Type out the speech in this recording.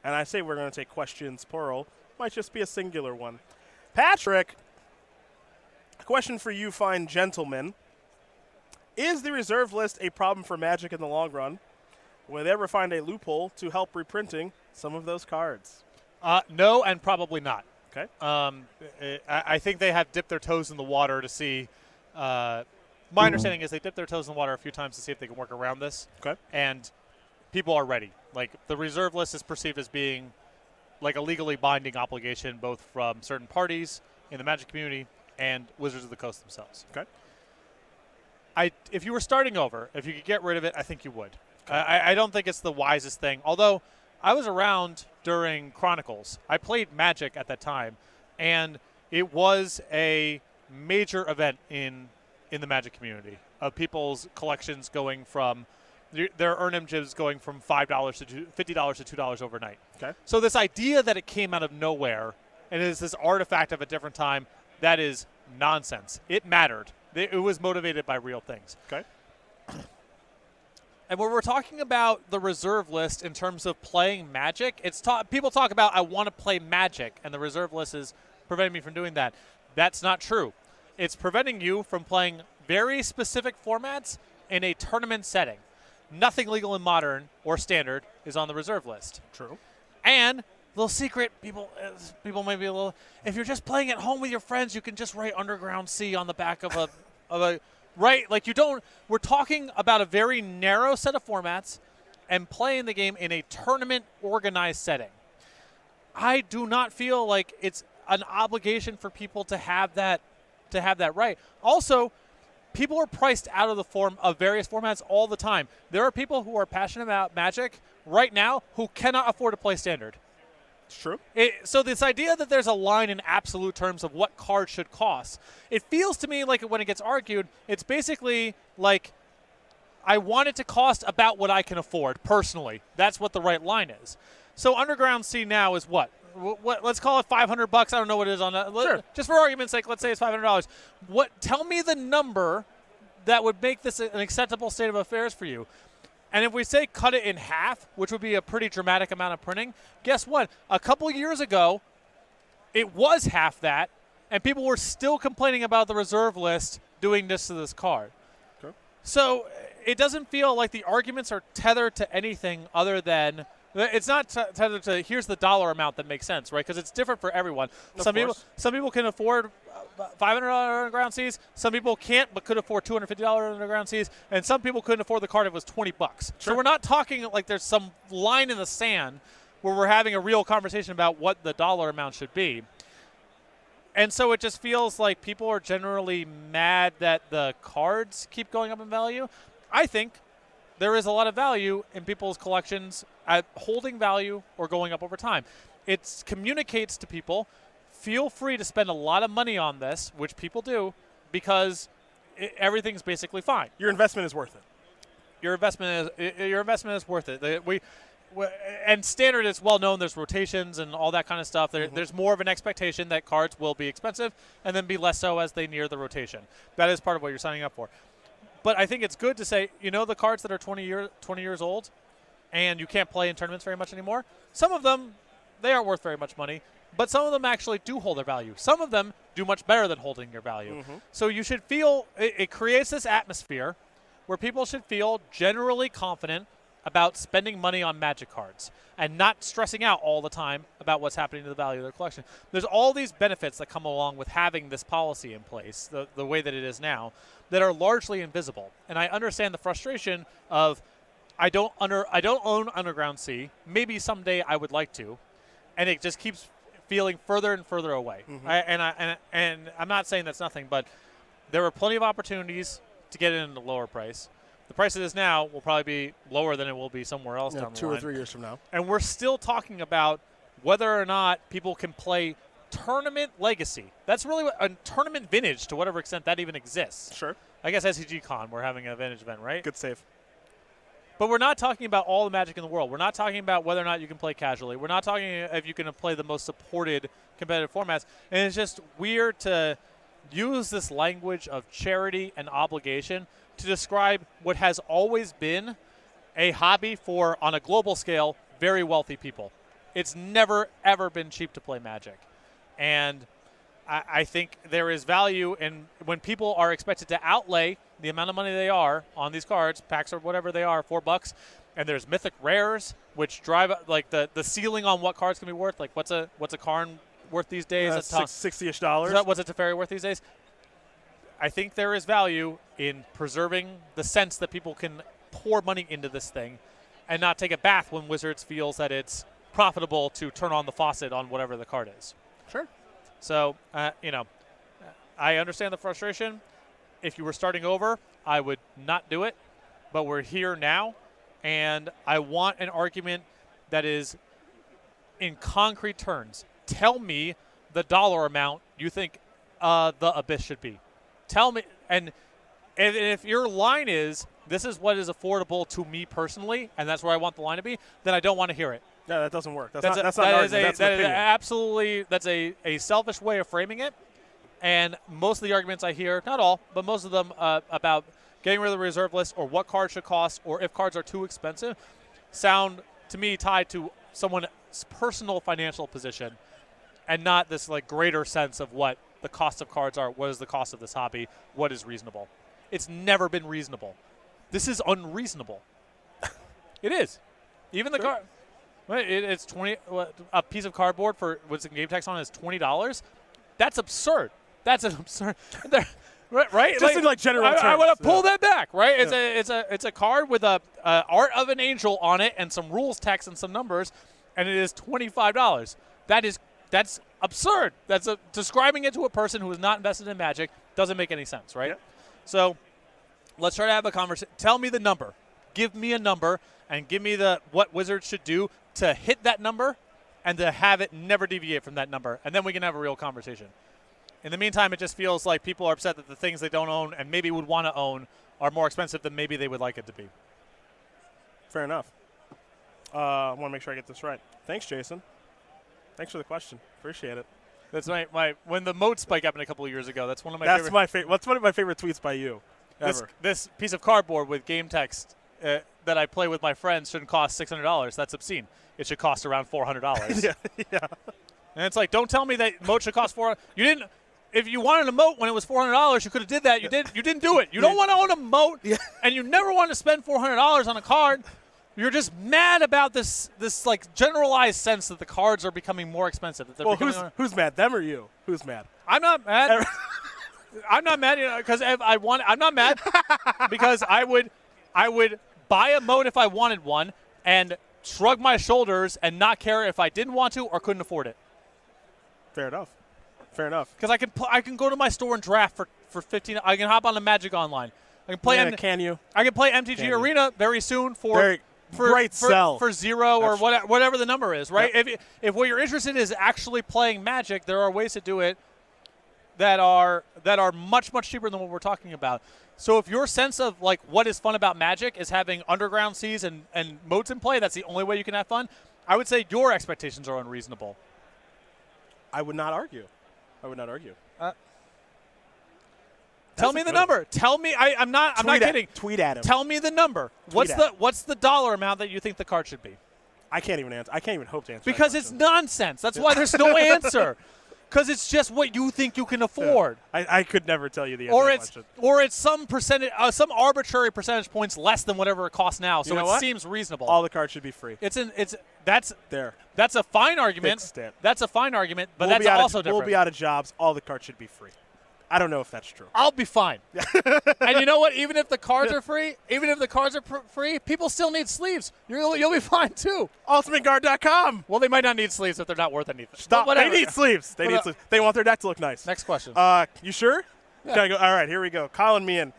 And I say we're going to take questions plural. Might just be a singular one. Patrick, a question for you fine gentlemen. Is the reserve list a problem for Magic in the long run? Will they ever find a loophole to help reprinting some of those cards? No, and probably not. Okay. I think they have dipped their toes in the water to see. My understanding is they dipped their toes in the water a few times to see if they can work around this. Okay. And people are ready. Like, the reserve list is perceived as being like a legally binding obligation, both from certain parties in the Magic community and Wizards of the Coast themselves. Okay. If you were starting over, if you could get rid of it, I think you would. Okay. I don't think it's the wisest thing. Although I was around during Chronicles. I played Magic at that time, and it was a major event in the Magic community of people's collections going from their earn images going from $5 to $50 to $2 overnight. Okay. So this idea that it came out of nowhere and is this artifact of a different time, that is nonsense. It mattered. It was motivated by real things. Okay. And when we're talking about the reserve list in terms of playing Magic, people talk about, I want to play Magic, and the reserve list is preventing me from doing that. That's not true. It's preventing you from playing very specific formats in a tournament setting. Nothing legal in Modern or Standard is on the reserve list. True. And, little secret, people may be a little, if you're just playing at home with your friends, you can just write Underground Sea on the back of a right? Like, you don't, we're talking about a very narrow set of formats and playing the game in a tournament organized setting. I do not feel like it's an obligation for people to have that right. Also, people are priced out of the form of various formats all the time. There are people who are passionate about Magic right now who cannot afford to play Standard. It's true. So this idea that there's a line in absolute terms of what cards should cost, it feels to me like when it gets argued, it's basically like, I want it to cost about what I can afford, personally. That's what the right line is. So Underground Sea now is what? Let's call it $500. I don't know what it is on that. Sure. Just for argument's sake, let's say it's $500. Tell me the number that would make this an acceptable state of affairs for you. And if we say cut it in half, which would be a pretty dramatic amount of printing, guess what? A couple years ago, it was half that, and people were still complaining about the reserve list doing this to this card. Okay. So it doesn't feel like the arguments are tethered to anything other than it's not tethered to here's the dollar amount that makes sense, right? Because it's different for everyone. Some people can afford $500 Underground Seas. Some people can't, but could afford $250 Underground Seas. And some people couldn't afford the card if it was $20. Sure. So we're not talking like there's some line in the sand where we're having a real conversation about what the dollar amount should be. And so it just feels like people are generally mad that the cards keep going up in value. I think there is a lot of value in people's collections at holding value or going up over time. It communicates to people, feel free to spend a lot of money on this, which people do, because everything's basically fine. Your investment is worth it. Your investment is worth it. And Standard is well known. There's rotations and all that kind of stuff. There's more of an expectation that cards will be expensive and then be less so as they near the rotation. That is part of what you're signing up for. But I think it's good to say, the cards that are 20 years old and you can't play in tournaments very much anymore, some of them, they aren't worth very much money, but some of them actually do hold their value. Some of them do much better than holding your value. Mm-hmm. So you should feel, it creates this atmosphere where people should feel generally confident about spending money on Magic cards and not stressing out all the time about what's happening to the value of their collection. There's all these benefits that come along with having this policy in place, the way that it is now, that are largely invisible. And I understand the frustration of, I don't own Underground Sea. Maybe someday I would like to, and it just keeps feeling further and further away. Mm-hmm. And I'm not saying that's nothing, but there were plenty of opportunities to get it at a lower price. The price it is now will probably be lower than it will be somewhere else down the line. 2 or 3 years from now. And we're still talking about whether or not people can play Tournament Legacy. That's really a Tournament Vintage to whatever extent that even exists. Sure. I guess SCG Con, we're having a Vintage event, right? Good save. But we're not talking about all the Magic in the world. We're not talking about whether or not you can play casually. We're not talking if you can play the most supported competitive formats. And it's just weird to use this language of charity and obligation to describe what has always been a hobby for, on a global scale, very wealthy people. It's never, ever been cheap to play Magic. And I think there is value in when people are expected to outlay the amount of money they are on these cards, packs or whatever they are, $4, and there's mythic rares, which drive like the ceiling on what cards can be worth. Like what's a Karn worth these days? That's $60-ish dollars. What's a Teferi worth these days? I think there is value in preserving the sense that people can pour money into this thing and not take a bath when Wizards feels that it's profitable to turn on the faucet on whatever the card is. Sure. So, I understand the frustration. If you were starting over, I would not do it. But we're here now, and I want an argument that is in concrete terms. Tell me the dollar amount you think the Abyss should be. Tell me, and if your line is, this is what is affordable to me personally, and that's where I want the line to be, then I don't want to hear it. Yeah, that doesn't work. That's not an argument. That's an opinion. Absolutely, that's a selfish way of framing it. And most of the arguments I hear, not all, but most of them about getting rid of the reserve list or what cards should cost or if cards are too expensive, sound to me tied to someone's personal financial position and not this like greater sense of what the cost of cards are, what is the cost of this hobby, what is reasonable. It's never been reasonable. This is unreasonable. It is. Even the card. It's a piece of cardboard for what's the game tax on is $20. That's absurd. That's an absurd. Right? Just in like general terms. I want to pull that back, right? It's a card with a art of an angel on it and some rules text and some numbers, and it is $25. That's absurd. Describing it to a person who is not invested in Magic doesn't make any sense, right? Yeah. So let's try to have a conversation. Tell me the number. Give me a number and give me what Wizards should do to hit that number and to have it never deviate from that number, and then we can have a real conversation. In the meantime, it just feels like people are upset that the things they don't own and maybe would want to own are more expensive than maybe they would like it to be. Fair enough. I want to make sure I get this right. Thanks, Jason. Thanks for the question. Appreciate it. That's my when the moat spike happened a couple of years ago. That's one of my favorite. That's my favorite. What's one of my favorite tweets by you ever? This piece of cardboard with game text that I play with my friends shouldn't cost $600. That's obscene. It should cost around $400. yeah. And it's like, don't tell me that moat should cost $400. You didn't. If you wanted a moat when it was $400, you could have did that. You didn't do it. You don't want to own a moat, and you never want to spend $400 on a card. You're just mad about this like generalized sense that the cards are becoming more expensive. That they're who's mad? Them or you? Who's mad? I'm not mad. I'm not mad because I'm not mad because I would buy a moat if I wanted one and shrug my shoulders and not care if I didn't want to or couldn't afford it. Fair enough. Because I can go to my store and draft for $15. I can hop on the Magic Online. I can play. Can you? I can play MTG Arena very soon for $0 or whatever the number is, right? Yep. If what you're interested in is actually playing Magic, there are ways to do it that are much cheaper than what we're talking about. So if your sense of like what is fun about Magic is having underground seas and moats in play, that's the only way you can have fun. I would say your expectations are unreasonable. I would not argue. Tell me the number. Tell me. I'm not kidding. Tweet at him. Tell me the number. What's the dollar amount that you think the card should be? I can't even answer. I can't even hope to answer. Because it's nonsense. That's why there's no answer. Because it's just what you think you can afford. Yeah. I could never tell you the answer to that question. Or it's some percentage, some arbitrary percentage points less than whatever it costs now. So it seems reasonable. All the cards should be free. That's a fine argument. That's a fine argument, but that's also different. We'll be out of jobs. All the cards should be free. I don't know if that's true. I'll be fine. And you know what? Even if the cards are free, free, people still need sleeves. You'll be fine too. UltimateGuard.com. Well, they might not need sleeves if they're not worth anything. Stop. They need sleeves. They want their deck to look nice. Next question. You sure? Yeah. Gotta go. All right, here we go. Colin Meehan.